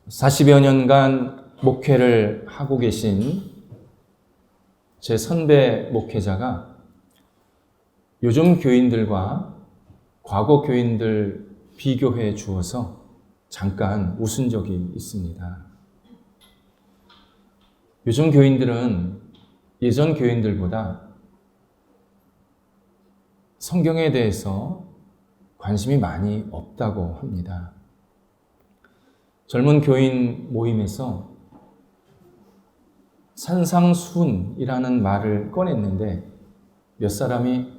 40여 년간 목회를 하고 계신 제 선배 목회자가 요즘 교인들과 과거 교인들 비교해 주어서 잠깐 웃은 적이 있습니다. 요즘 교인들은 예전 교인들보다 성경에 대해서 관심이 많이 없다고 합니다. 젊은 교인 모임에서 산상수훈이라는 말을 꺼냈는데 몇 사람이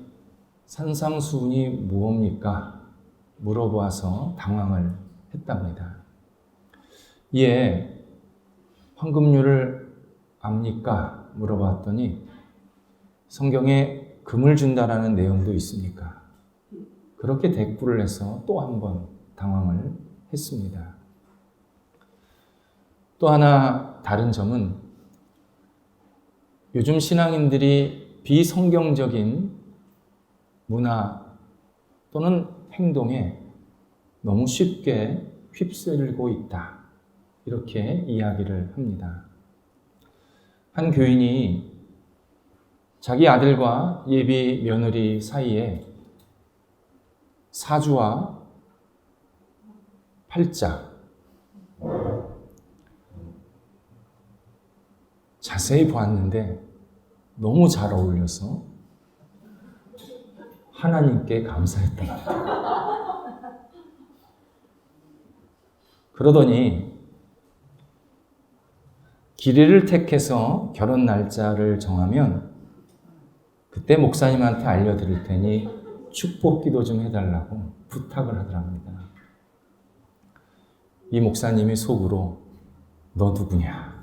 산상수훈이 무엇입니까? 물어보아서 당황을 했답니다. 이에 황금률을 압니까? 물어봤더니 성경에 금을 준다라는 내용도 있습니까? 그렇게 대꾸를 해서 또 한 번 당황을 했습니다. 또 하나 다른 점은 요즘 신앙인들이 비성경적인 문화 또는 행동에 너무 쉽게 휩쓸고 있다. 이렇게 이야기를 합니다. 한 교인이 자기 아들과 예비 며느리 사이에 사주와 팔자 자세히 보았는데 너무 잘 어울려서 하나님께 감사했다. 그러더니 길이를 택해서 결혼 날짜를 정하면 그때 목사님한테 알려드릴 테니 축복 기도 좀 해달라고 부탁을 하더랍니다. 이 목사님이 속으로 너 누구냐?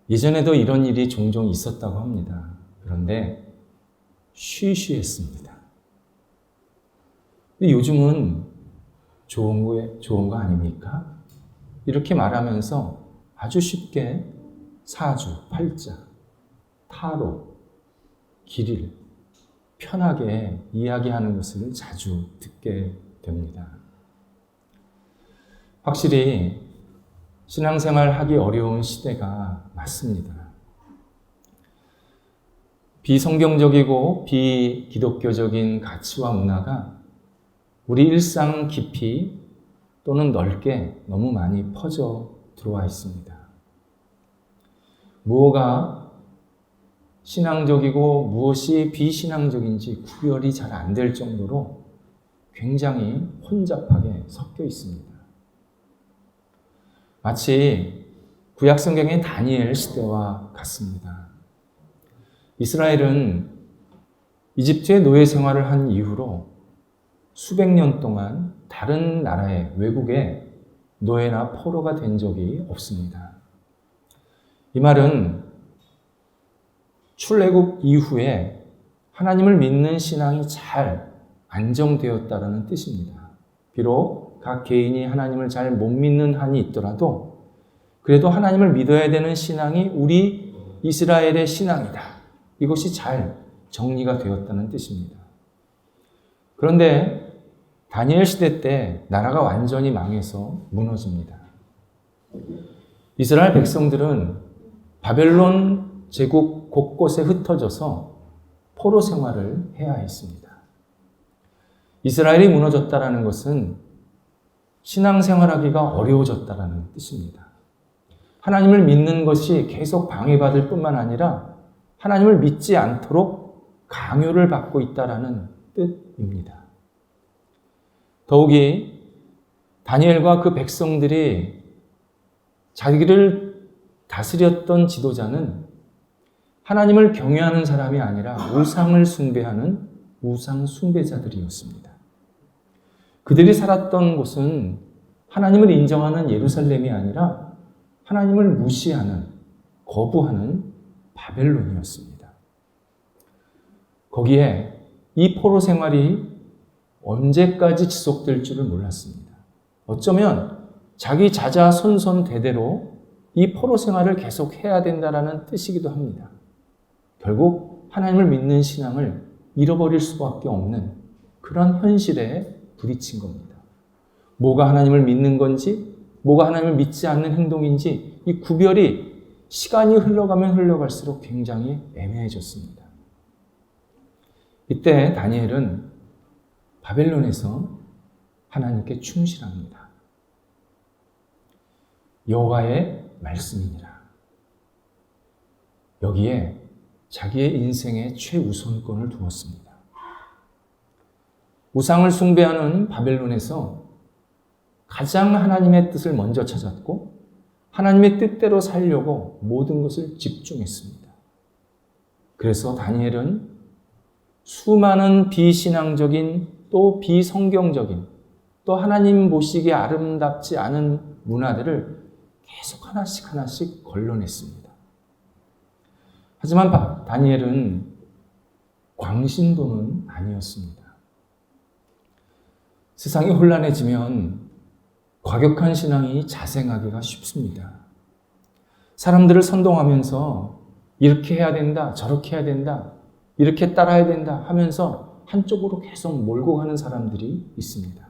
예전에도 이런 일이 종종 있었다고 합니다. 그런데 쉬쉬했습니다. 근데 요즘은 좋은 거 아닙니까? 이렇게 말하면서 아주 쉽게 사주, 팔자, 타로, 길일 편하게 이야기하는 것을 자주 듣게 됩니다. 확실히 신앙생활 하기 어려운 시대가 맞습니다. 비성경적이고 비기독교적인 가치와 문화가 우리 일상 깊이 또는 넓게 너무 많이 퍼져 들어와 있습니다. 무엇가 신앙적이고 무엇이 비신앙적인지 구별이 잘 안 될 정도로 굉장히 혼잡하게 섞여 있습니다. 마치 구약성경의 다니엘 시대와 같습니다. 이스라엘은 이집트의 노예 생활을 한 이후로 수백 년 동안 다른 나라의 외국의 노예나 포로가 된 적이 없습니다. 이 말은 출애굽 이후에 하나님을 믿는 신앙이 잘 안정되었다는 뜻입니다. 비록 각 개인이 하나님을 잘 못 믿는 한이 있더라도 그래도 하나님을 믿어야 되는 신앙이 우리 이스라엘의 신앙이다. 이것이 잘 정리가 되었다는 뜻입니다. 그런데 다니엘 시대 때 나라가 완전히 망해서 무너집니다. 이스라엘 백성들은 바벨론 제국 곳곳에 흩어져서 포로 생활을 해야 했습니다. 이스라엘이 무너졌다는 것은 신앙생활하기가 어려워졌다는 뜻입니다. 하나님을 믿는 것이 계속 방해받을 뿐만 아니라 하나님을 믿지 않도록 강요를 받고 있다는 뜻입니다. 더욱이 다니엘과 그 백성들이 자기를 다스렸던 지도자는 하나님을 경외하는 사람이 아니라 우상을 숭배하는 우상 숭배자들이었습니다. 그들이 살았던 곳은 하나님을 인정하는 예루살렘이 아니라 하나님을 무시하는, 거부하는 바벨론이었습니다. 거기에 이 포로 생활이 언제까지 지속될 줄을 몰랐습니다. 어쩌면 자기 자자손손 대대로 이 포로 생활을 계속 해야 된다는 뜻이기도 합니다. 결국 하나님을 믿는 신앙을 잃어버릴 수밖에 없는 그런 현실에 부딪힌 겁니다. 뭐가 하나님을 믿는 건지, 뭐가 하나님을 믿지 않는 행동인지 이 구별이 시간이 흘러가면 흘러갈수록 굉장히 애매해졌습니다. 이때 다니엘은 바벨론에서 하나님께 충실합니다. 여호와의 말씀이니라. 여기에 자기의 인생의 최우선권을 두었습니다. 우상을 숭배하는 바벨론에서 가장 하나님의 뜻을 먼저 찾았고 하나님의 뜻대로 살려고 모든 것을 집중했습니다. 그래서 다니엘은 수많은 비신앙적인 또 비성경적인 또 하나님 보시기에 아름답지 않은 문화들을 계속 하나씩 걸러냈습니다. 하지만 다니엘은 광신도는 아니었습니다. 세상이 혼란해지면 과격한 신앙이 자생하기가 쉽습니다. 사람들을 선동하면서 이렇게 해야 된다, 저렇게 해야 된다, 이렇게 따라야 된다 하면서 한쪽으로 계속 몰고 가는 사람들이 있습니다.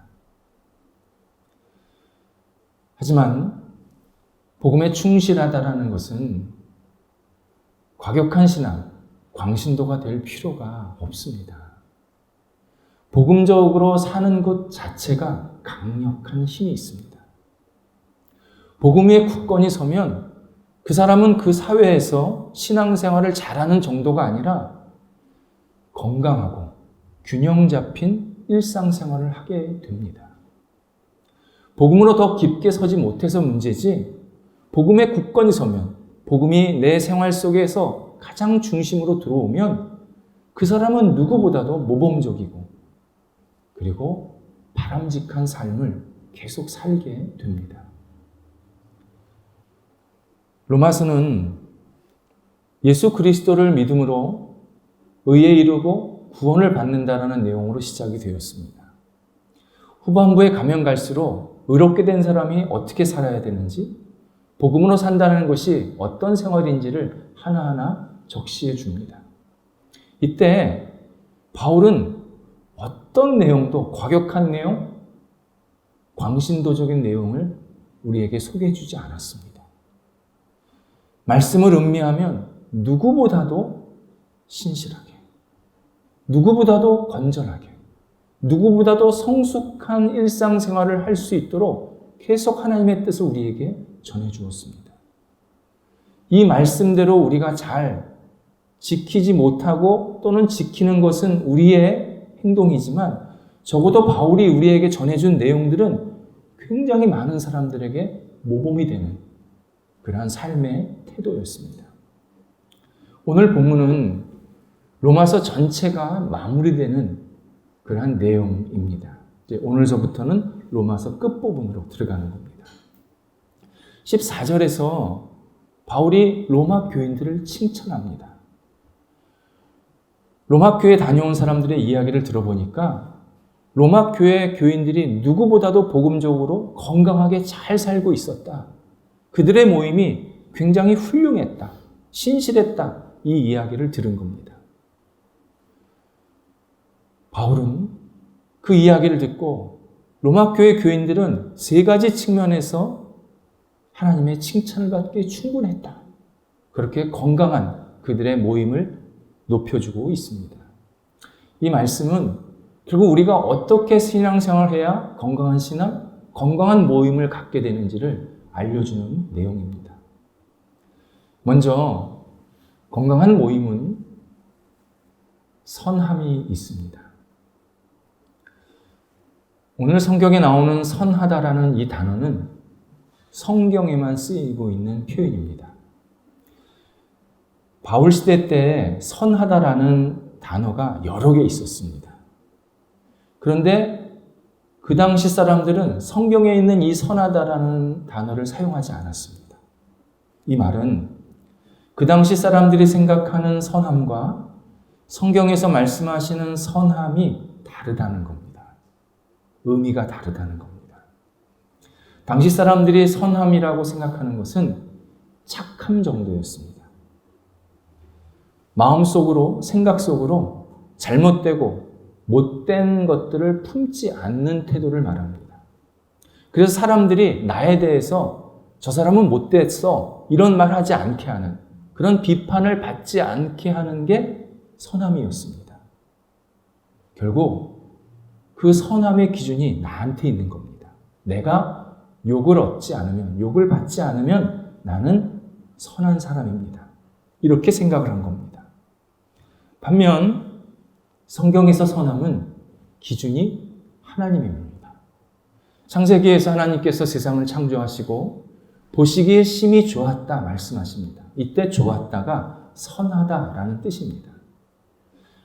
하지만 복음에 충실하다라는 것은 과격한 신앙, 광신도가 될 필요가 없습니다. 복음적으로 사는 것 자체가 강력한 힘이 있습니다. 복음 위에 굳건히 서면 그 사람은 그 사회에서 신앙생활을 잘하는 정도가 아니라 건강하고 균형 잡힌 일상생활을 하게 됩니다. 복음으로 더 깊게 서지 못해서 문제지 복음에 굳건히 서면 복음이 내 생활 속에서 가장 중심으로 들어오면 그 사람은 누구보다도 모범적이고 그리고 바람직한 삶을 계속 살게 됩니다. 로마서는 예수 그리스도를 믿음으로 의에 이르고 구원을 받는다라는 내용으로 시작이 되었습니다. 후반부에 가면 갈수록 의롭게 된 사람이 어떻게 살아야 되는지, 복음으로 산다는 것이 어떤 생활인지를 하나하나 적시해 줍니다. 이때 바울은 어떤 내용도 과격한 내용, 광신도적인 내용을 우리에게 소개해 주지 않았습니다. 말씀을 음미하면 누구보다도 신실하게, 누구보다도 건전하게, 누구보다도 성숙한 일상생활을 할 수 있도록 계속 하나님의 뜻을 우리에게 전해주었습니다. 이 말씀대로 우리가 잘 지키지 못하고 또는 지키는 것은 우리의 행동이지만 적어도 바울이 우리에게 전해준 내용들은 굉장히 많은 사람들에게 모범이 되는 그러한 삶의 태도였습니다. 오늘 본문은 로마서 전체가 마무리되는 그러한 내용입니다. 이제 오늘서부터는 로마서 끝부분으로 들어가는 겁니다. 14절에서 바울이 로마 교인들을 칭찬합니다. 로마 교회 다녀온 사람들의 이야기를 들어보니까 로마 교회 교인들이 누구보다도 복음적으로 건강하게 잘 살고 있었다. 그들의 모임이 굉장히 훌륭했다. 신실했다. 이 이야기를 들은 겁니다. 바울은 그 이야기를 듣고 로마 교회 교인들은 세 가지 측면에서 하나님의 칭찬을 받기에 충분했다. 그렇게 건강한 그들의 모임을 높여주고 있습니다. 이 말씀은 결국 우리가 어떻게 신앙생활을 해야 건강한 신앙, 건강한 모임을 갖게 되는지를 알려주는 내용입니다. 먼저 건강한 모임은 선함이 있습니다. 오늘 성경에 나오는 선하다라는 이 단어는 성경에만 쓰이고 있는 표현입니다. 바울 시대 때 선하다라는 단어가 여러 개 있었습니다. 그런데 그 당시 사람들은 성경에 있는 이 선하다라는 단어를 사용하지 않았습니다. 이 말은 그 당시 사람들이 생각하는 선함과 성경에서 말씀하시는 선함이 다르다는 겁니다. 의미가 다르다는 겁니다. 당시 사람들이 선함이라고 생각하는 것은 착함 정도였습니다. 마음속으로, 생각 속으로 잘못되고 못된 것들을 품지 않는 태도를 말합니다. 그래서 사람들이 나에 대해서 저 사람은 못됐어 이런 말 하지 않게 하는, 그런 비판을 받지 않게 하는 게 선함이었습니다. 결국 그 선함의 기준이 나한테 있는 겁니다. 내가 욕을 얻지 않으면, 욕을 받지 않으면 나는 선한 사람입니다. 이렇게 생각을 한 겁니다. 반면 성경에서 선함은 기준이 하나님입니다. 창세기에서 하나님께서 세상을 창조하시고 보시기에 심히 좋았다 말씀하십니다. 이때 좋았다가 선하다라는 뜻입니다.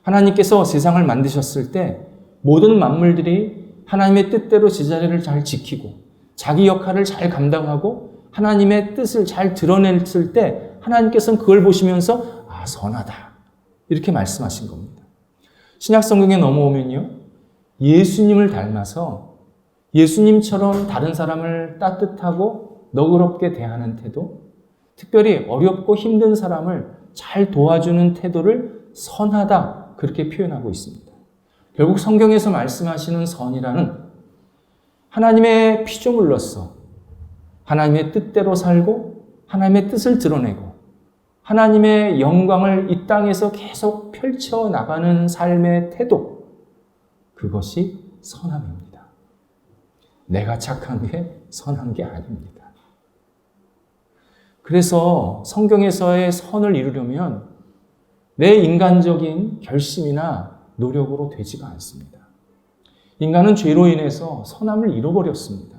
하나님께서 세상을 만드셨을 때 모든 만물들이 하나님의 뜻대로 제자리를 잘 지키고 자기 역할을 잘 감당하고 하나님의 뜻을 잘 드러냈을 때 하나님께서는 그걸 보시면서 선하다 이렇게 말씀하신 겁니다. 신약 성경에 넘어오면요, 예수님을 닮아서 예수님처럼 다른 사람을 따뜻하고 너그럽게 대하는 태도, 특별히 어렵고 힘든 사람을 잘 도와주는 태도를 선하다 그렇게 표현하고 있습니다. 결국 성경에서 말씀하시는 선이라는 하나님의 피조물로서 하나님의 뜻대로 살고 하나님의 뜻을 드러내고 하나님의 영광을 이 땅에서 계속 펼쳐나가는 삶의 태도, 그것이 선함입니다. 내가 착한 게 선한 게 아닙니다. 그래서 성경에서의 선을 이루려면 내 인간적인 결심이나 노력으로 되지가 않습니다. 인간은 죄로 인해서 선함을 잃어버렸습니다.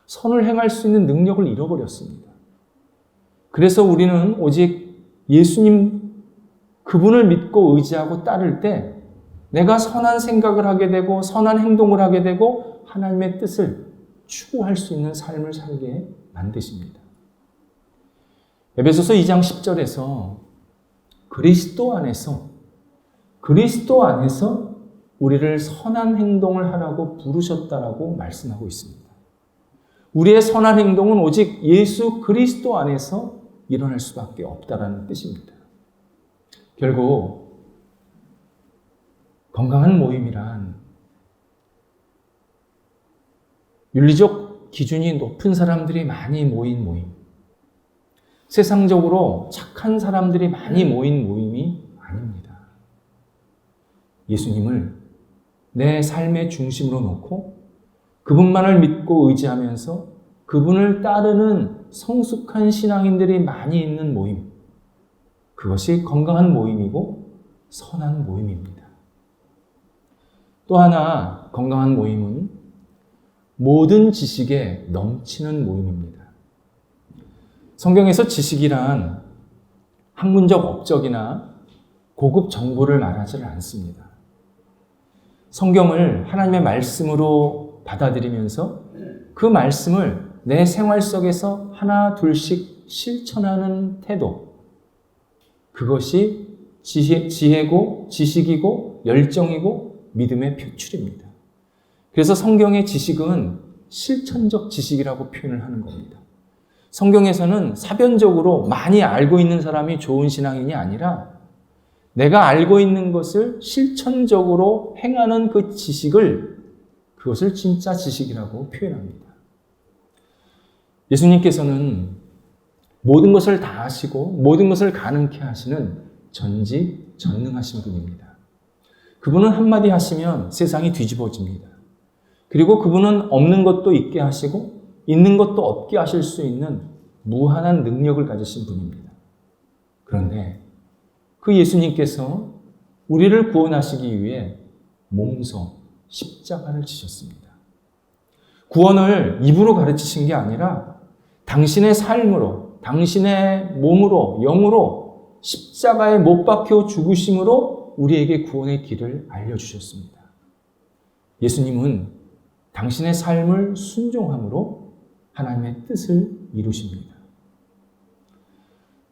선을 행할 수 있는 능력을 잃어버렸습니다. 그래서 우리는 오직 예수님 그분을 믿고 의지하고 따를 때 내가 선한 생각을 하게 되고 선한 행동을 하게 되고 하나님의 뜻을 추구할 수 있는 삶을 살게 만드십니다. 에베소서 2장 10절에서 그리스도 안에서 우리를 선한 행동을 하라고 부르셨다라고 말씀하고 있습니다. 우리의 선한 행동은 오직 예수 그리스도 안에서 일어날 수밖에 없다라는 뜻입니다. 결국 건강한 모임이란 윤리적 기준이 높은 사람들이 많이 모인 모임, 세상적으로 착한 사람들이 많이 모인 모임이 아닙니다. 예수님을 내 삶의 중심으로 놓고 그분만을 믿고 의지하면서 그분을 따르는 성숙한 신앙인들이 많이 있는 모임, 그것이 건강한 모임이고 선한 모임입니다. 또 하나 건강한 모임은 모든 지식에 넘치는 모임입니다. 성경에서 지식이란 학문적 업적이나 고급 정보를 말하지 않습니다. 성경을 하나님의 말씀으로 받아들이면서 그 말씀을 내 생활 속에서 하나 둘씩 실천하는 태도, 그것이 지혜고 지식이고 열정이고 믿음의 표출입니다. 그래서 성경의 지식은 실천적 지식이라고 표현을 하는 겁니다. 성경에서는 사변적으로 많이 알고 있는 사람이 좋은 신앙인이 아니라 내가 알고 있는 것을 실천적으로 행하는 그 지식을, 그것을 진짜 지식이라고 표현합니다. 예수님께서는 모든 것을 다 하시고 모든 것을 가능케 하시는 전지전능하신 분입니다. 그분은 한마디 하시면 세상이 뒤집어집니다. 그리고 그분은 없는 것도 있게 하시고 있는 것도 없게 하실 수 있는 무한한 능력을 가지신 분입니다. 그런데 그 예수님께서 우리를 구원하시기 위해 몸소 십자가를 지셨습니다. 구원을 입으로 가르치신 게 아니라 당신의 삶으로, 당신의 몸으로, 영으로 십자가에 못 박혀 죽으심으로 우리에게 구원의 길을 알려주셨습니다. 예수님은 당신의 삶을 순종함으로 하나님의 뜻을 이루십니다.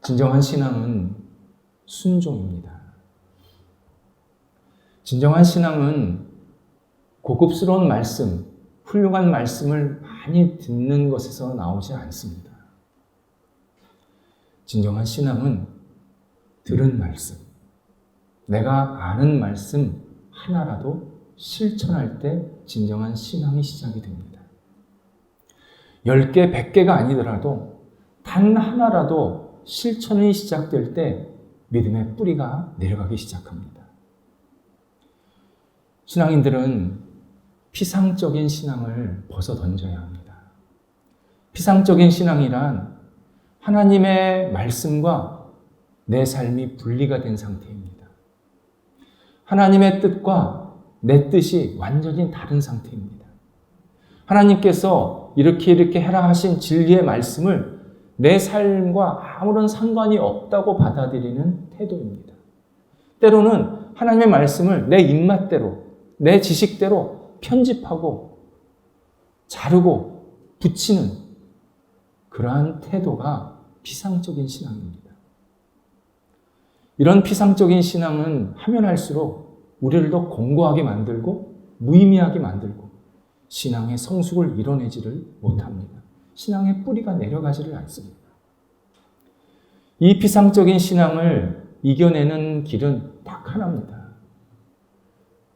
진정한 신앙은 순종입니다. 진정한 신앙은 고급스러운 말씀, 훌륭한 말씀을 많이 듣는 것에서 나오지 않습니다. 진정한 신앙은 들은 말씀, 내가 아는 말씀 하나라도 실천할 때 진정한 신앙이 시작이 됩니다. 10개, 100개가 아니더라도 단 하나라도 실천이 시작될 때 믿음의 뿌리가 내려가기 시작합니다. 신앙인들은 피상적인 신앙을 벗어던져야 합니다. 피상적인 신앙이란 하나님의 말씀과 내 삶이 분리가 된 상태입니다. 하나님의 뜻과 내 뜻이 완전히 다른 상태입니다. 하나님께서 이렇게 해라 하신 진리의 말씀을 내 삶과 아무런 상관이 없다고 받아들이는 태도입니다. 때로는 하나님의 말씀을 내 입맛대로, 내 지식대로 편집하고 자르고 붙이는 그러한 태도가 피상적인 신앙입니다. 이런 피상적인 신앙은 하면 할수록 우리를 더 공고하게 만들고 무의미하게 만들고 신앙의 성숙을 이뤄내지를 못합니다. 신앙의 뿌리가 내려가지를 않습니다. 이 피상적인 신앙을 이겨내는 길은 딱 하나입니다.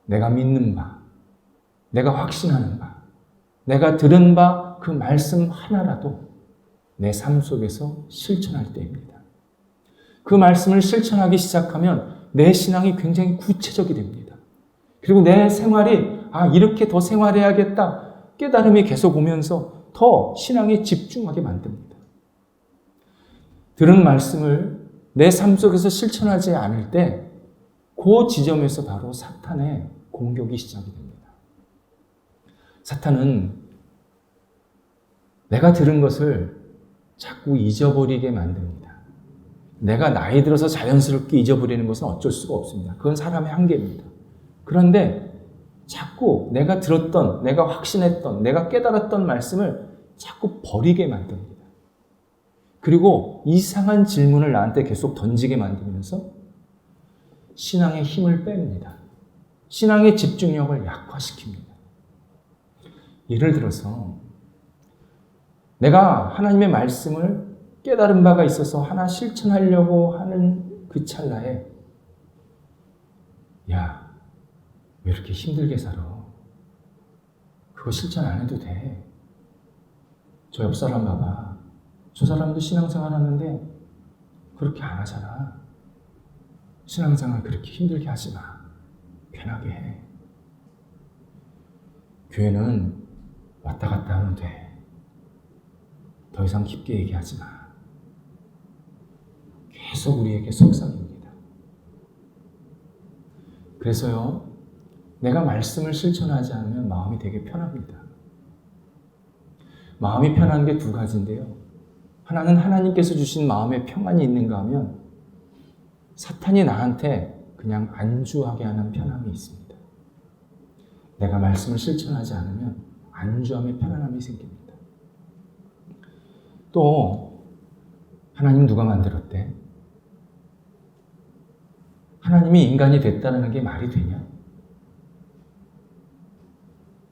내가 믿는 바, 내가 확신하는 바, 내가 들은 바 그 말씀 하나라도 내 삶 속에서 실천할 때입니다. 그 말씀을 실천하기 시작하면 내 신앙이 굉장히 구체적이 됩니다. 그리고 내 생활이 이렇게 더 생활해야겠다 깨달음이 계속 오면서 더 신앙에 집중하게 만듭니다. 들은 말씀을 내 삶 속에서 실천하지 않을 때 그 지점에서 바로 사탄의 공격이 시작이 됩니다. 사탄은 내가 들은 것을 자꾸 잊어버리게 만듭니다. 내가 나이 들어서 자연스럽게 잊어버리는 것은 어쩔 수가 없습니다. 그건 사람의 한계입니다. 그런데 자꾸 내가 들었던, 내가 확신했던, 내가 깨달았던 말씀을 자꾸 버리게 만듭니다. 그리고 이상한 질문을 나한테 계속 던지게 만들면서 신앙의 힘을 뺍니다. 신앙의 집중력을 약화시킵니다. 예를 들어서 내가 하나님의 말씀을 깨달은 바가 있어서 하나 실천하려고 하는 그 찰나에 야, 왜 이렇게 힘들게 살아? 그거 실천 안 해도 돼. 저 옆 사람 봐봐. 저 사람도 신앙생활 하는데 그렇게 안 하잖아. 신앙생활 그렇게 힘들게 하지 마. 편하게 해. 교회는 왔다 갔다 하면 돼. 더 이상 깊게 얘기하지 마. 계속 우리에게 속삭입니다. 그래서요, 내가 말씀을 실천하지 않으면 마음이 되게 편합니다. 마음이 편한 게 두 가지인데요. 하나는 하나님께서 주신 마음에 평안이 있는가 하면 사탄이 나한테 그냥 안주하게 하는 편함이 있습니다. 내가 말씀을 실천하지 않으면 안주함의 편안함이 생깁니다. 또 하나님 누가 만들었대? 하나님이 인간이 됐다는 게 말이 되냐?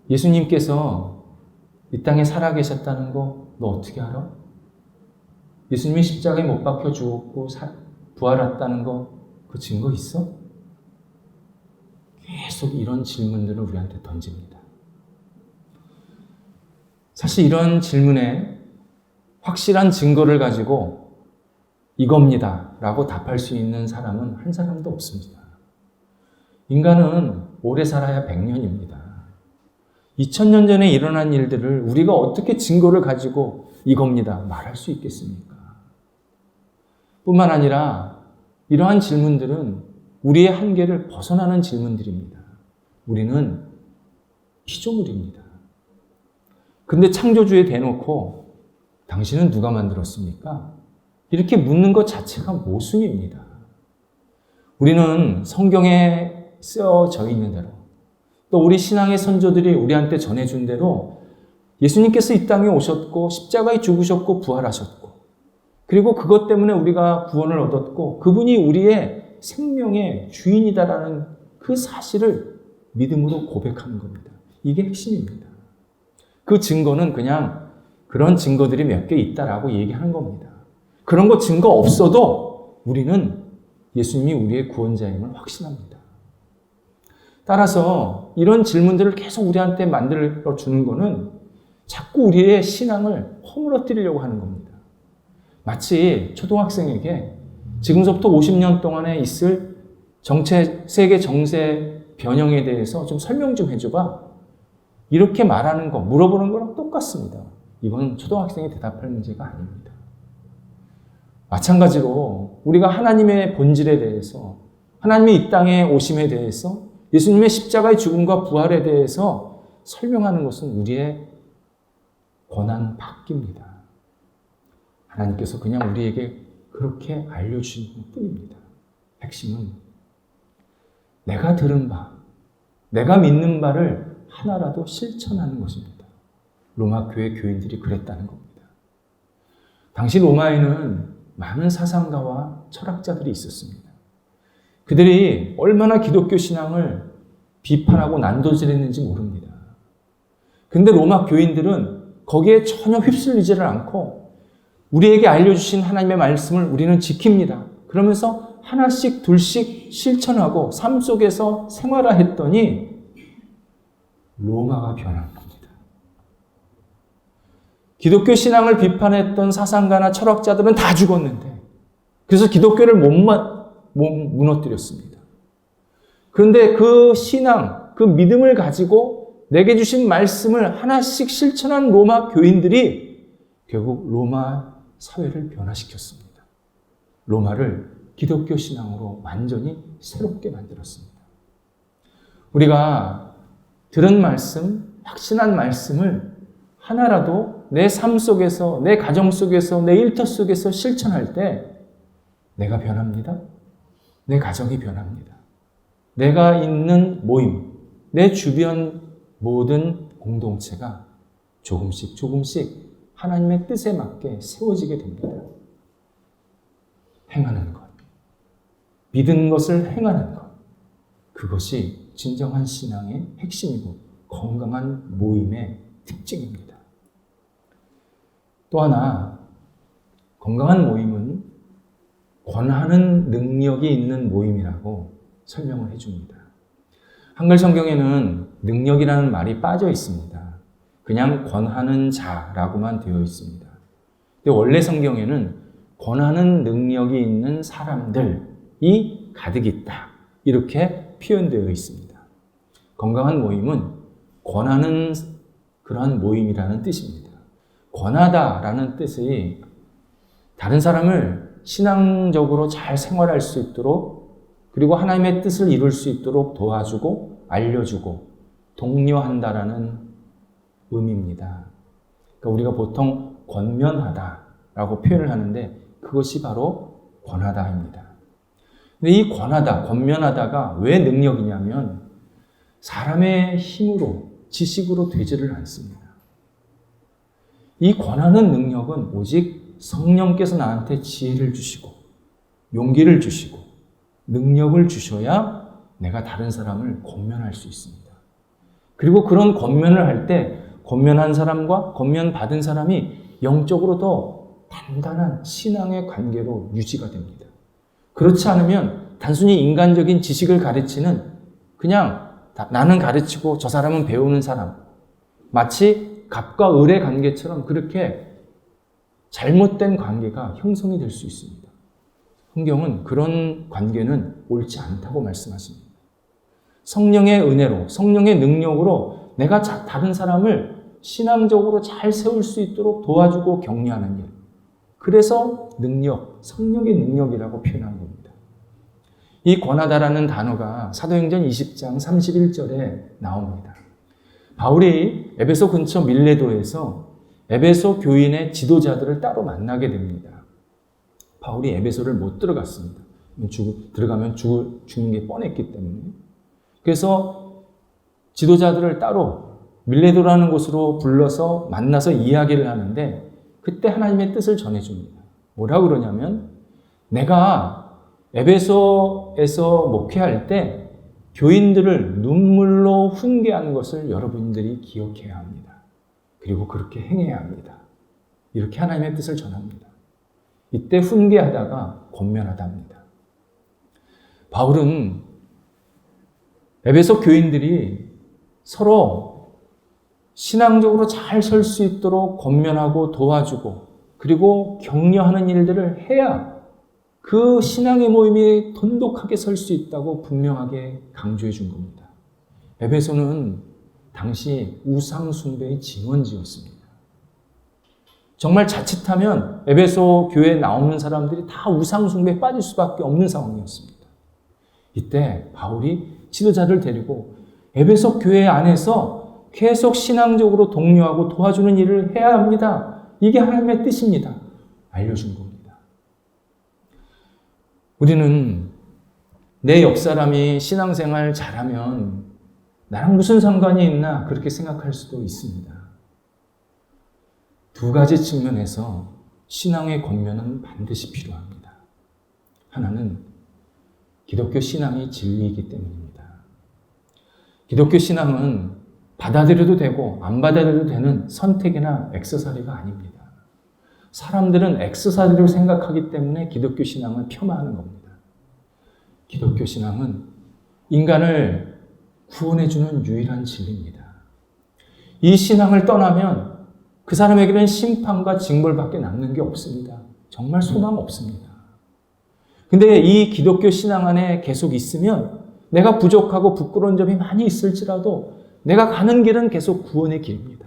예수님께서 이 땅에 살아계셨다는 거 너 어떻게 알아? 예수님이 십자가에 못 박혀 죽었고 부활했다는 거 그 증거 있어? 계속 이런 질문들을 우리한테 던집니다. 사실 이런 질문에 확실한 증거를 가지고 이겁니다 라고 답할 수 있는 사람은 한 사람도 없습니다. 인간은 오래 살아야 100년입니다. 2000년 전에 일어난 일들을 우리가 어떻게 증거를 가지고 이겁니다 말할 수 있겠습니까? 뿐만 아니라 이러한 질문들은 우리의 한계를 벗어나는 질문들입니다. 우리는 피조물입니다. 근데 창조주에 대놓고 당신은 누가 만들었습니까? 이렇게 묻는 것 자체가 모순입니다. 우리는 성경에 쓰여져 있는 대로 또 우리 신앙의 선조들이 우리한테 전해준 대로 예수님께서 이 땅에 오셨고 십자가에 죽으셨고 부활하셨고 그리고 그것 때문에 우리가 구원을 얻었고 그분이 우리의 생명의 주인이다라는 그 사실을 믿음으로 고백하는 겁니다. 이게 핵심입니다. 그 증거는 그냥 그런 증거들이 몇 개 있다라고 얘기하는 겁니다. 그런 거 증거 없어도 우리는 예수님이 우리의 구원자임을 확신합니다. 따라서 이런 질문들을 계속 우리한테 만들어 주는 거는 자꾸 우리의 신앙을 허물어뜨리려고 하는 겁니다. 마치 초등학생에게 지금서부터 50년 동안에 있을 세계 정세 변형에 대해서 좀 설명 좀 해줘봐. 이렇게 말하는 거, 물어보는 거랑 똑같습니다. 이건 초등학생이 대답할 문제가 아닙니다. 마찬가지로 우리가 하나님의 본질에 대해서, 하나님의 이 땅에 오심에 대해서, 예수님의 십자가의 죽음과 부활에 대해서 설명하는 것은 우리의 권한 받기입니다. 하나님께서 그냥 우리에게 그렇게 알려주신 뿐입니다. 핵심은 내가 들은 바, 내가 믿는 바를 하나라도 실천하는 것입니다. 로마 교회 교인들이 그랬다는 겁니다. 당시 로마에는 많은 사상가와 철학자들이 있었습니다. 그들이 얼마나 기독교 신앙을 비판하고 난도질했는지 모릅니다. 근데 로마 교인들은 거기에 전혀 휩쓸리지를 않고 우리에게 알려주신 하나님의 말씀을 우리는 지킵니다. 그러면서 하나씩 둘씩 실천하고 삶 속에서 생활화했더니 로마가 변한 겁니다. 기독교 신앙을 비판했던 사상가나 철학자들은 다 죽었는데 그래서 기독교를 못 무너뜨렸습니다. 그런데 그 신앙, 그 믿음을 가지고 내게 주신 말씀을 하나씩 실천한 로마 교인들이 결국 로마 사회를 변화시켰습니다. 로마를 기독교 신앙으로 완전히 새롭게 만들었습니다. 우리가 들은 말씀, 확신한 말씀을 하나라도 내 삶 속에서, 내 가정 속에서, 내 일터 속에서 실천할 때 내가 변합니다. 내 가정이 변합니다. 내가 있는 모임, 내 주변 모든 공동체가 조금씩 하나님의 뜻에 맞게 세워지게 됩니다. 행하는 것, 믿은 것을 행하는 것, 그것이 진정한 신앙의 핵심이고 건강한 모임의 특징입니다. 또 하나, 건강한 모임은 권하는 능력이 있는 모임이라고 설명을 해줍니다. 한글 성경에는 능력이라는 말이 빠져 있습니다. 그냥 권하는 자라고만 되어 있습니다. 근데 원래 성경에는 권하는 능력이 있는 사람들이 가득 있다. 이렇게 표현되어 있습니다. 건강한 모임은 권하는 그러한 모임이라는 뜻입니다. 권하다라는 뜻이 다른 사람을 신앙적으로 잘 생활할 수 있도록 그리고 하나님의 뜻을 이룰 수 있도록 도와주고 알려주고 독려한다라는 의미입니다. 그러니까 우리가 보통 권면하다라고 표현을 하는데 그것이 바로 권하다입니다. 근데 이 권하다, 권면하다가 왜 능력이냐면 사람의 힘으로, 지식으로 되지를 않습니다. 이 권하는 능력은 오직 성령께서 나한테 지혜를 주시고 용기를 주시고 능력을 주셔야 내가 다른 사람을 권면할 수 있습니다. 그리고 그런 권면을 할 때 권면한 사람과 권면받은 사람이 영적으로 더 단단한 신앙의 관계로 유지가 됩니다. 그렇지 않으면 단순히 인간적인 지식을 가르치는 그냥 나는 가르치고 저 사람은 배우는 사람, 마치 갑과 을의 관계처럼 그렇게 잘못된 관계가 형성이 될 수 있습니다. 성경은 그런 관계는 옳지 않다고 말씀하십니다. 성령의 은혜로, 성령의 능력으로 내가 다른 사람을 신앙적으로 잘 세울 수 있도록 도와주고 격려하는 일. 그래서 능력, 성령의 능력이라고 표현한 겁니다. 이 권하다라는 단어가 사도행전 20장 31절에 나옵니다. 바울이 에베소 근처 밀레도에서 에베소 교인의 지도자들을 따로 만나게 됩니다. 바울이 에베소를 못 들어갔습니다. 들어가면 죽는 게 뻔했기 때문에. 그래서 지도자들을 따로 밀레도라는 곳으로 불러서 만나서 이야기를 하는데 그때 하나님의 뜻을 전해줍니다. 뭐라고 그러냐면 내가 에베소에서 목회할 때 교인들을 눈물로 훈계하는 것을 여러분들이 기억해야 합니다. 그리고 그렇게 행해야 합니다. 이렇게 하나님의 뜻을 전합니다. 이때 훈계하다가 권면하답니다. 바울은 에베소 교인들이 서로 신앙적으로 잘 설 수 있도록 권면하고 도와주고 그리고 격려하는 일들을 해야 그 신앙의 모임이 돈독하게 설 수 있다고 분명하게 강조해 준 겁니다. 에베소는 당시 우상 숭배의 진원지였습니다. 정말 자칫하면 에베소 교회에 나오는 사람들이 다 우상 숭배에 빠질 수밖에 없는 상황이었습니다. 이때 바울이 지도자를 데리고 에베소 교회 안에서 계속 신앙적으로 독려하고 도와주는 일을 해야 합니다. 이게 하나님의 뜻입니다. 알려준 겁니다. 우리는 내 옆사람이 신앙생활 잘하면 나랑 무슨 상관이 있나 그렇게 생각할 수도 있습니다. 두 가지 측면에서 신앙의 권면은 반드시 필요합니다. 하나는 기독교 신앙이 진리이기 때문입니다. 기독교 신앙은 받아들여도 되고 안 받아들여도 되는 선택이나 액세서리가 아닙니다. 사람들은 액세서리로 생각하기 때문에 기독교 신앙을 폄하하는 겁니다. 기독교 신앙은 인간을 구원해주는 유일한 진리입니다. 이 신앙을 떠나면 그 사람에게는 심판과 징벌밖에 남는 게 없습니다. 정말 소망 없습니다. 근데 이 기독교 신앙 안에 계속 있으면 내가 부족하고 부끄러운 점이 많이 있을지라도 내가 가는 길은 계속 구원의 길입니다.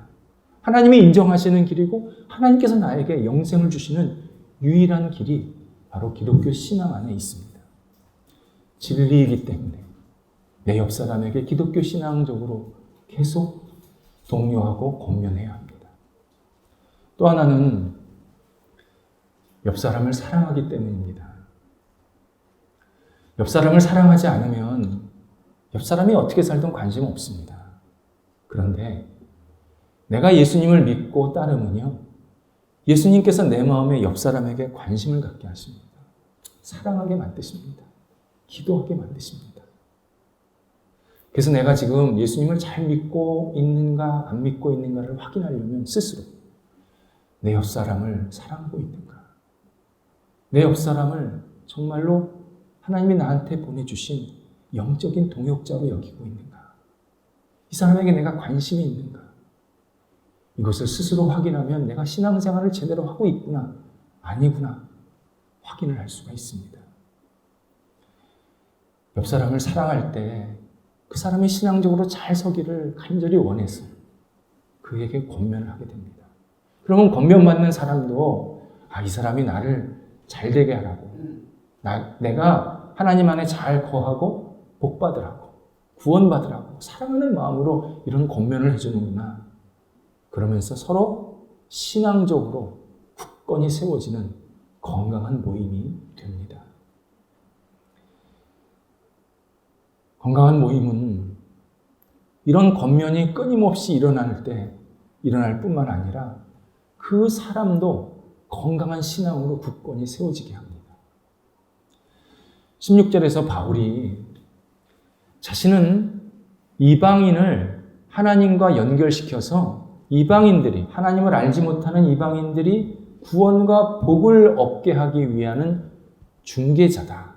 하나님이 인정하시는 길이고 하나님께서 나에게 영생을 주시는 유일한 길이 바로 기독교 신앙 안에 있습니다. 진리이기 때문에 내 옆 사람에게 기독교 신앙적으로 계속 독려하고 권면해야 합니다. 또 하나는 옆 사람을 사랑하기 때문입니다. 옆 사람을 사랑하지 않으면 옆 사람이 어떻게 살든 관심 없습니다. 그런데 내가 예수님을 믿고 따르면요, 예수님께서 내 마음에 옆 사람에게 관심을 갖게 하십니다. 사랑하게 만드십니다. 기도하게 만드십니다. 그래서 내가 지금 예수님을 잘 믿고 있는가 안 믿고 있는가를 확인하려면 스스로 내 옆 사람을 사랑하고 있는가, 내 옆 사람을 정말로 하나님이 나한테 보내주신 영적인 동역자로 여기고 있는가, 이 사람에게 내가 관심이 있는가, 이것을 스스로 확인하면 내가 신앙생활을 제대로 하고 있구나 아니구나 확인을 할 수가 있습니다. 옆 사람을 사랑할 때 그 사람이 신앙적으로 잘 서기를 간절히 원해서 그에게 권면을 하게 됩니다. 그러면 권면받는 사람도 이 사람이 나를 잘 되게 하라고, 내가 하나님 안에 잘 거하고 복 받으라고, 구원받으라고 사랑하는 마음으로 이런 권면을 해주는구나. 그러면서 서로 신앙적으로 굳건히 세워지는 건강한 모임이 됩니다. 건강한 모임은 이런 권면이 끊임없이 일어날 때 일어날 뿐만 아니라 그 사람도 건강한 신앙으로 굳건히 세워지게 합니다. 16절에서 바울이 자신은 이방인을 하나님과 연결시켜서 이방인들이, 하나님을 알지 못하는 이방인들이 구원과 복을 얻게 하기 위한 중개자다.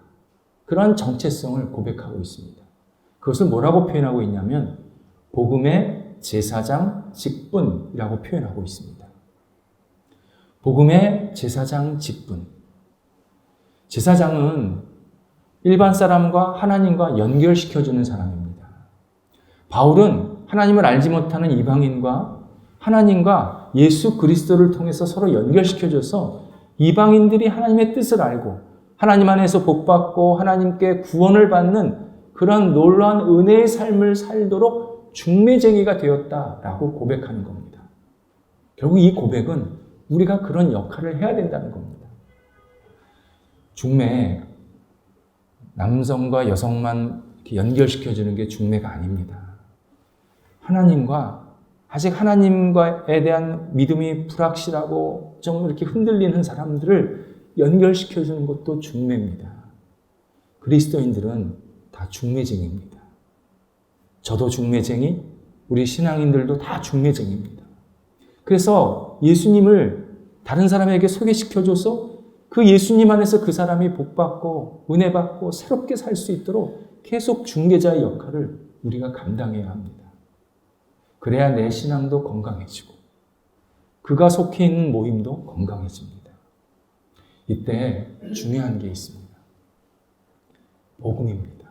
그런 정체성을 고백하고 있습니다. 그것을 뭐라고 표현하고 있냐면 복음의 제사장 직분이라고 표현하고 있습니다. 복음의 제사장 직분. 제사장은 일반 사람과 하나님과 연결시켜주는 사람입니다. 바울은 하나님을 알지 못하는 이방인과 하나님과 예수 그리스도를 통해서 서로 연결시켜줘서 이방인들이 하나님의 뜻을 알고 하나님 안에서 복받고 하나님께 구원을 받는 그런 놀라운 은혜의 삶을 살도록 중매쟁이가 되었다라고 고백하는 겁니다. 결국 이 고백은 우리가 그런 역할을 해야 된다는 겁니다. 중매, 남성과 여성만 연결시켜주는 게 중매가 아닙니다. 하나님과 아직 하나님과에 대한 믿음이 불확실하고 좀 이렇게 흔들리는 사람들을 연결시켜주는 것도 중매입니다. 그리스도인들은 다 중매쟁이입니다. 저도 중매쟁이, 우리 신앙인들도 다 중매쟁이입니다. 그래서 예수님을 다른 사람에게 소개시켜줘서 그 예수님 안에서 그 사람이 복받고 은혜받고 새롭게 살 수 있도록 계속 중개자의 역할을 우리가 감당해야 합니다. 그래야 내 신앙도 건강해지고 그가 속해 있는 모임도 건강해집니다. 이때 중요한 게 있습니다. 복음입니다.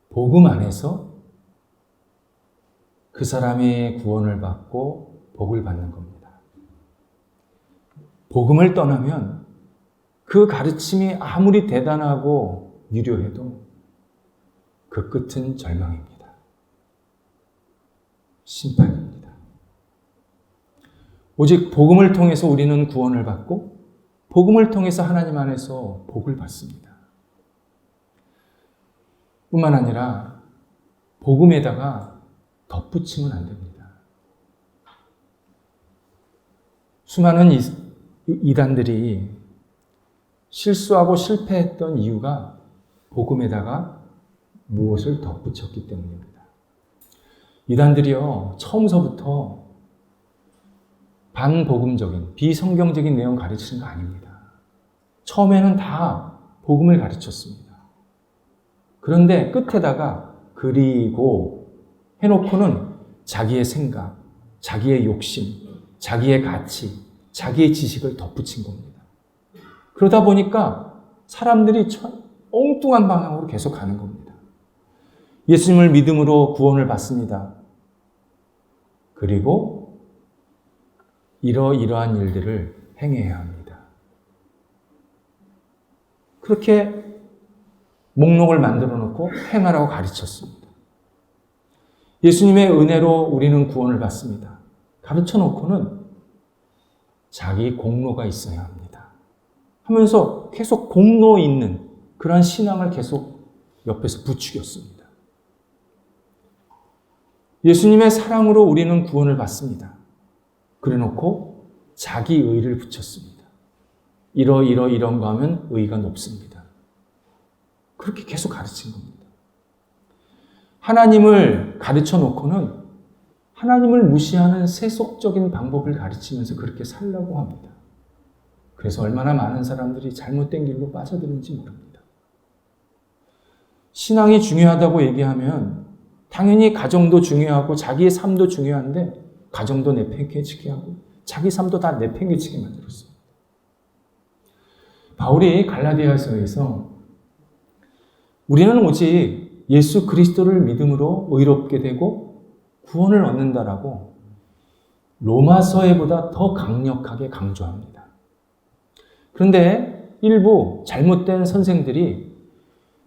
복음 안에서 그 사람의 구원을 받고 복을 받는 겁니다. 복음을 떠나면 그 가르침이 아무리 대단하고 유료해도 그 끝은 절망입니다. 심판입니다. 오직 복음을 통해서 우리는 구원을 받고 복음을 통해서 하나님 안에서 복을 받습니다. 뿐만 아니라 복음에다가 덧붙이면 안 됩니다. 수많은 이단들이 실수하고 실패했던 이유가 복음에다가 무엇을 덧붙였기 때문입니다. 이단들이요, 처음서부터 반복음적인, 비성경적인 내용 가르치는 거 아닙니다. 처음에는 다 복음을 가르쳤습니다. 그런데 끝에다가 그리고 해놓고는 자기의 생각, 자기의 욕심, 자기의 가치, 자기의 지식을 덧붙인 겁니다. 그러다 보니까 사람들이 엉뚱한 방향으로 계속 가는 겁니다. 예수님을 믿음으로 구원을 받습니다. 그리고 이러이러한 일들을 행해야 합니다. 그렇게 목록을 만들어 놓고 행하라고 가르쳤습니다. 예수님의 은혜로 우리는 구원을 받습니다. 가르쳐 놓고는 자기 공로가 있어야 합니다. 하면서 계속 공로 있는 그런 신앙을 계속 옆에서 부추겼습니다. 예수님의 사랑으로 우리는 구원을 받습니다. 그래 놓고 자기 의를 붙였습니다. 이런 거 하면 의가 높습니다. 그렇게 계속 가르친 겁니다. 하나님을 가르쳐 놓고는 하나님을 무시하는 세속적인 방법을 가르치면서 그렇게 살려고 합니다. 그래서 얼마나 많은 사람들이 잘못된 길로 빠져드는지 모릅니다. 신앙이 중요하다고 얘기하면 당연히 가정도 중요하고 자기의 삶도 중요한데 가정도 내팽개치게 하고 자기 삶도 다 내팽개치게 만들었어요. 바울이 갈라디아서에서 우리는 오직 예수 그리스도를 믿음으로 의롭게 되고 구원을 얻는다라고 로마서에보다 더 강력하게 강조합니다. 그런데 일부 잘못된 선생들이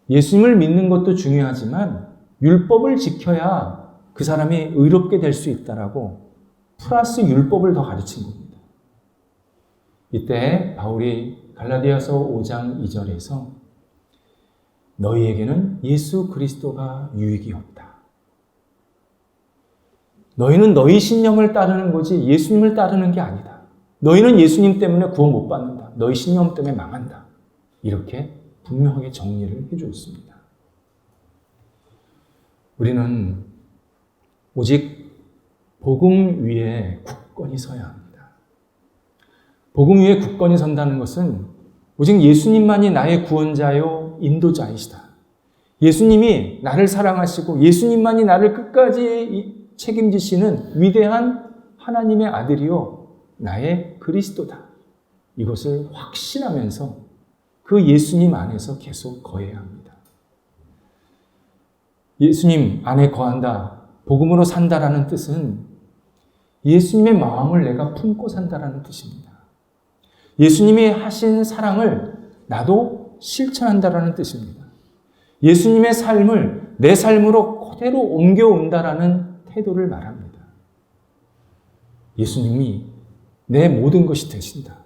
예수님을 믿는 것도 중요하지만 율법을 지켜야 그 사람이 의롭게 될 수 있다라고 플러스 율법을 더 가르친 겁니다. 이때 바울이 갈라디아서 5장 2절에서 너희에게는 예수 그리스도가 유익이 없다. 너희는 너희 신념을 따르는 거지 예수님을 따르는 게 아니다. 너희는 예수님 때문에 구원 못 받는다. 너희 신념 때문에 망한다. 이렇게 분명하게 정리를 해주었습니다. 우리는 오직 복음 위에 굳건히 서야 합니다. 복음 위에 굳건히 선다는 것은 오직 예수님만이 나의 구원자요 인도자이시다. 예수님이 나를 사랑하시고 예수님만이 나를 끝까지 책임지시는 위대한 하나님의 아들이요 나의 그리스도다. 이것을 확신하면서 그 예수님 안에서 계속 거해야 합니다. 예수님 안에 거한다, 복음으로 산다라는 뜻은 예수님의 마음을 내가 품고 산다라는 뜻입니다. 예수님이 하신 사랑을 나도 실천한다라는 뜻입니다. 예수님의 삶을 내 삶으로 그대로 옮겨온다라는 태도를 말합니다. 예수님이 내 모든 것이 되신다.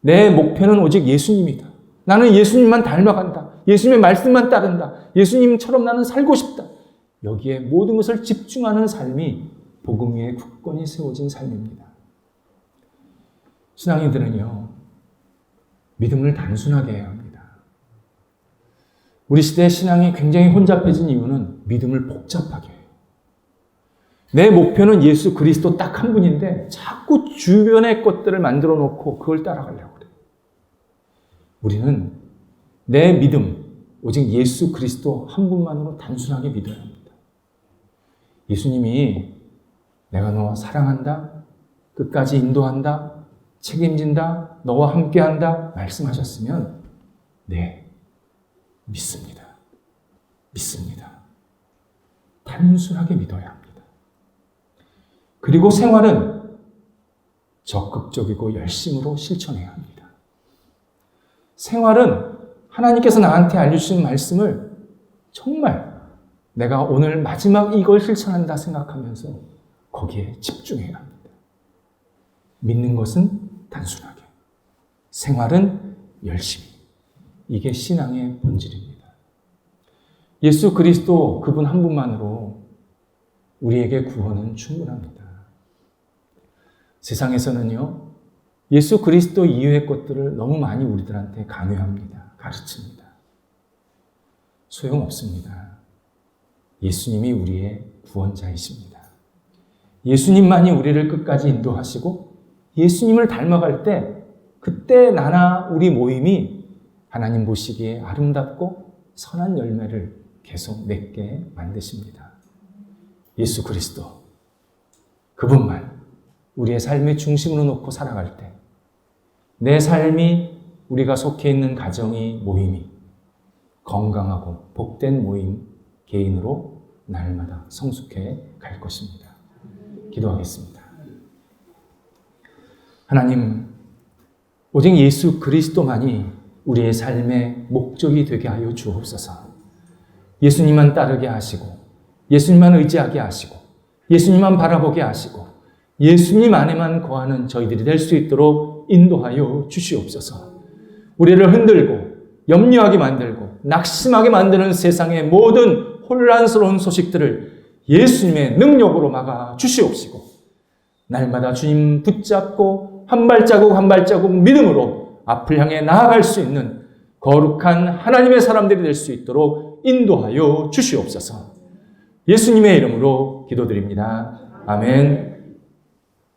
내 목표는 오직 예수님이다. 나는 예수님만 닮아간다. 예수님의 말씀만 따른다. 예수님처럼 나는 살고 싶다. 여기에 모든 것을 집중하는 삶이 복음 위에 굳건히 세워진 삶입니다. 신앙인들은요, 믿음을 단순하게 해야 합니다. 우리 시대의 신앙이 굉장히 혼잡해진 이유는 믿음을 복잡하게 해요. 내 목표는 예수 그리스도 딱 한 분인데 자꾸 주변의 것들을 만들어 놓고 그걸 따라가려고 그래요. 우리는 내 믿음, 오직 예수 그리스도 한 분만으로 단순하게 믿어야 합니다. 예수님이 내가 너 사랑한다, 끝까지 인도한다, 책임진다, 너와 함께한다 말씀하셨으면 네, 믿습니다. 믿습니다. 단순하게 믿어야 합니다. 그리고 생활은 적극적이고 열심으로 실천해야 합니다. 생활은 하나님께서 나한테 알려주신 말씀을 정말 내가 오늘 마지막 이걸 실천한다 생각하면서 거기에 집중해야 합니다. 믿는 것은 단순하게, 생활은 열심히. 이게 신앙의 본질입니다. 예수 그리스도 그분 한 분만으로 우리에게 구원은 충분합니다. 세상에서는요, 예수 그리스도 이외의 것들을 너무 많이 우리들한테 강요합니다. 가르칩니다. 소용없습니다. 예수님이 우리의 구원자이십니다. 예수님만이 우리를 끝까지 인도하시고 예수님을 닮아갈 때 그때 나나 우리 모임이 하나님 보시기에 아름답고 선한 열매를 계속 맺게 만드십니다. 예수 그리스도 그분만 우리의 삶의 중심으로 놓고 살아갈 때 내 삶이 우리가 속해 있는 가정이 모임이 건강하고 복된 모임 개인으로 날마다 성숙해 갈 것입니다. 기도하겠습니다. 하나님, 오직 예수 그리스도만이 우리의 삶의 목적이 되게 하여 주옵소서. 예수님만 따르게 하시고 예수님만 의지하게 하시고 예수님만 바라보게 하시고 예수님 안에만 거하는 저희들이 될 수 있도록 인도하여 주시옵소서. 우리를 흔들고 염려하게 만들고 낙심하게 만드는 세상의 모든 혼란스러운 소식들을 예수님의 능력으로 막아 주시옵시고 날마다 주님 붙잡고 한 발자국 한 발자국 믿음으로 앞을 향해 나아갈 수 있는 거룩한 하나님의 사람들이 될 수 있도록 인도하여 주시옵소서. 예수님의 이름으로 기도드립니다. 아멘.